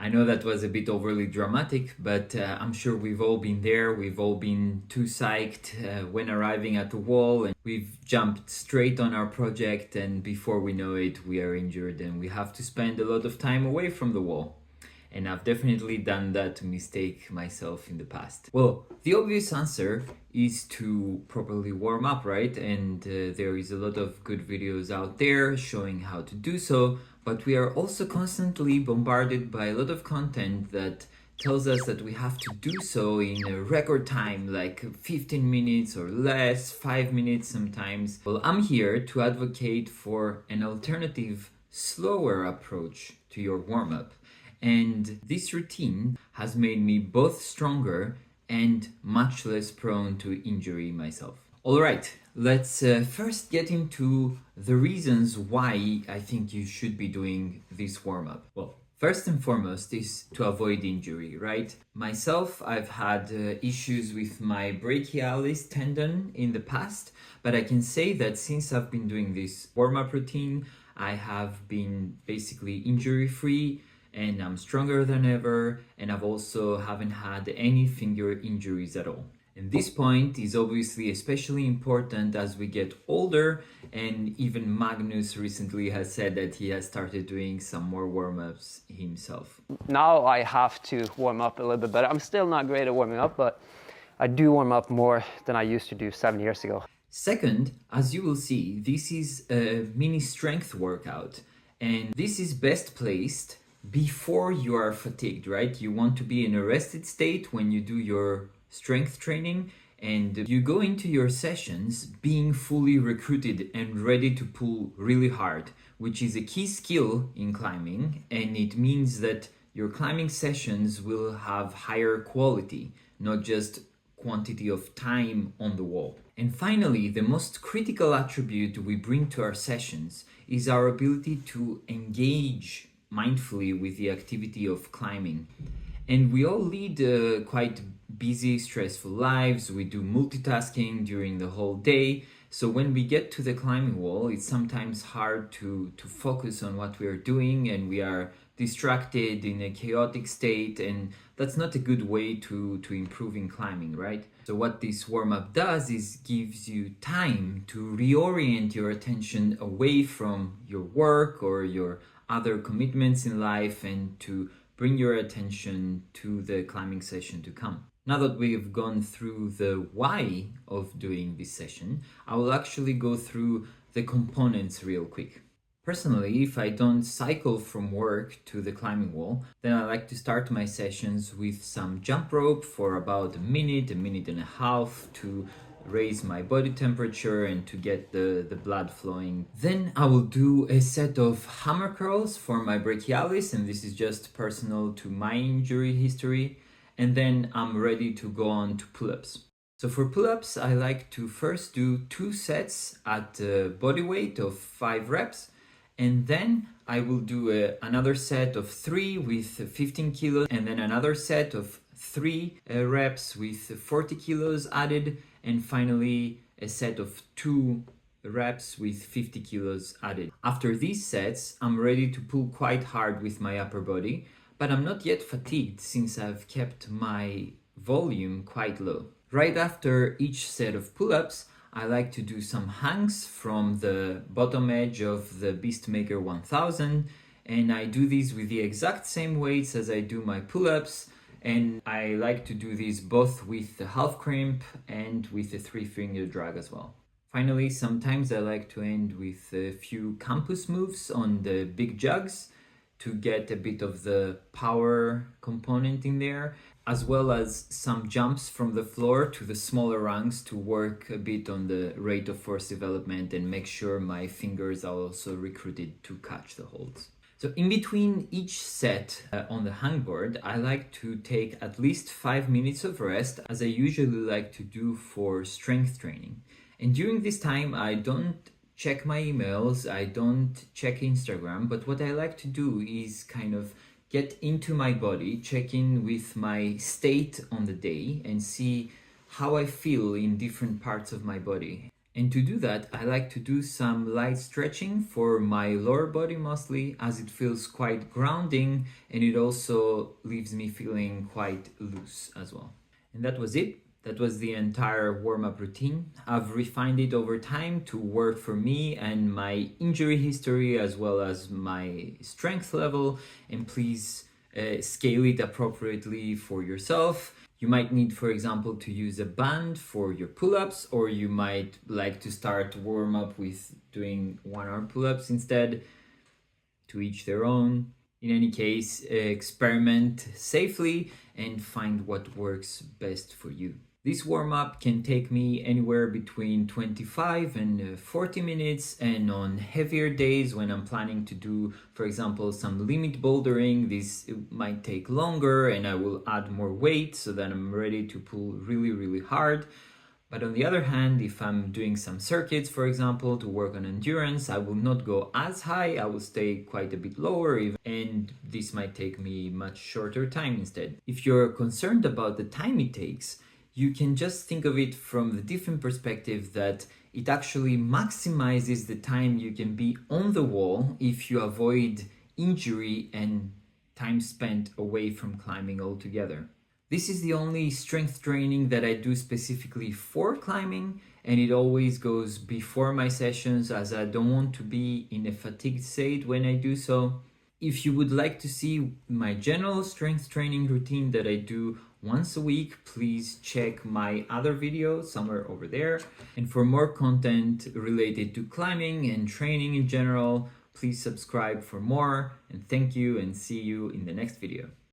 I know that was a bit overly dramatic, but I'm sure we've all been there. We've all been too psyched when arriving at the wall, and we've jumped straight on our project, and before we know it, we are injured and we have to spend a lot of time away from the wall. And I've definitely done that mistake myself in the past. Well, the obvious answer is to properly warm up, right? And there is a lot of good videos out there showing how to do so, but we are also constantly bombarded by a lot of content that tells us that we have to do so in a record time, like 15 minutes or less, 5 minutes sometimes. Well, I'm here to advocate for an alternative, slower approach to your warm-up. And this routine has made me both stronger and much less prone to injury myself. All right, let's first get into the reasons why I think you should be doing this warm-up. Well, first and foremost is to avoid injury, right? Myself, I've had issues with my brachialis tendon in the past, but I can say that since I've been doing this warm-up routine, I have been basically injury-free, and I'm stronger than ever, and I've also haven't had any finger injuries at all. And this point is obviously especially important as we get older, and even Magnus recently has said that he has started doing some more warm-ups himself. Now I have to warm up a little bit better. I'm still not great at warming up, but I do warm up more than I used to do 7 years ago. Second, as you will see, this is a mini strength workout, and this is best placed before you are fatigued, right? You want to be in a rested state when you do your strength training, and you go into your sessions being fully recruited and ready to pull really hard, which is a key skill in climbing, and it means that your climbing sessions will have higher quality, not just quantity of time on the wall. And finally, the most critical attribute we bring to our sessions is our ability to engage mindfully with the activity of climbing. And we all lead quite busy, stressful lives. We do multitasking during the whole day. So when we get to the climbing wall, it's sometimes hard to focus on what we are doing, and we are distracted in a chaotic state, and that's not a good way to improve in climbing, right? So what this warm-up does is gives you time to reorient your attention away from your work or your other commitments in life, and to bring your attention to the climbing session to come. Now that we've gone through the why of doing this session, I will actually go through the components real quick. Personally, if I don't cycle from work to the climbing wall, then I like to start my sessions with some jump rope for about a minute and a half to raise my body temperature and to get the blood flowing. Then I will do a set of hammer curls for my brachialis, and this is just personal to my injury history. And then I'm ready to go on to pull-ups. So for pull-ups, I like to first do 2 sets at body weight of 5 reps. And then I will do another set of 3 with 15 kilos, and then another set of 3 reps with 40 kilos added, and finally a set of 2 reps with 50 kilos added. After these sets, I'm ready to pull quite hard with my upper body, but I'm not yet fatigued since I've kept my volume quite low. Right after each set of pull-ups, I like to do some hangs from the bottom edge of the Beastmaker 1000, and I do these with the exact same weights as I do my pull-ups, and I like to do these both with the half crimp and with the 3-finger drag as well. Finally, sometimes I like to end with a few campus moves on the big jugs to get a bit of the power component in there, as well as some jumps from the floor to the smaller rungs to work a bit on the rate of force development and make sure my fingers are also recruited to catch the holds. So in between each set on the hangboard, I like to take at least 5 minutes of rest, as I usually like to do for strength training. And during this time, I don't check my emails, I don't check Instagram, but what I like to do is kind of get into my body, check in with my state on the day, and see how I feel in different parts of my body. And to do that, I like to do some light stretching for my lower body mostly, as it feels quite grounding and it also leaves me feeling quite loose as well. And that was it. That was the entire warm-up routine. I've refined it over time to work for me and my injury history as well as my strength level. And please scale it appropriately for yourself. You might need, for example, to use a band for your pull-ups, or you might like to start warm up with doing one-arm pull-ups instead. To each their own. In any case, experiment safely and find what works best for you. This warm-up can take me anywhere between 25 and 40 minutes, and on heavier days when I'm planning to do, for example, some limit bouldering, this might take longer and I will add more weight so that I'm ready to pull really hard. But on the other hand, if I'm doing some circuits, for example, to work on endurance, I will not go as high, I will stay quite a bit lower even, and this might take me much shorter time instead. If you're concerned about the time it takes, you can just think of it from the different perspective that it actually maximizes the time you can be on the wall if you avoid injury and time spent away from climbing altogether. This is the only strength training that I do specifically for climbing, and it always goes before my sessions as I don't want to be in a fatigued state when I do so. If you would like to see my general strength training routine that I do once a week, please check my other video somewhere over there. And for more content related to climbing and training in general, please subscribe for more. And thank you, and see you in the next video.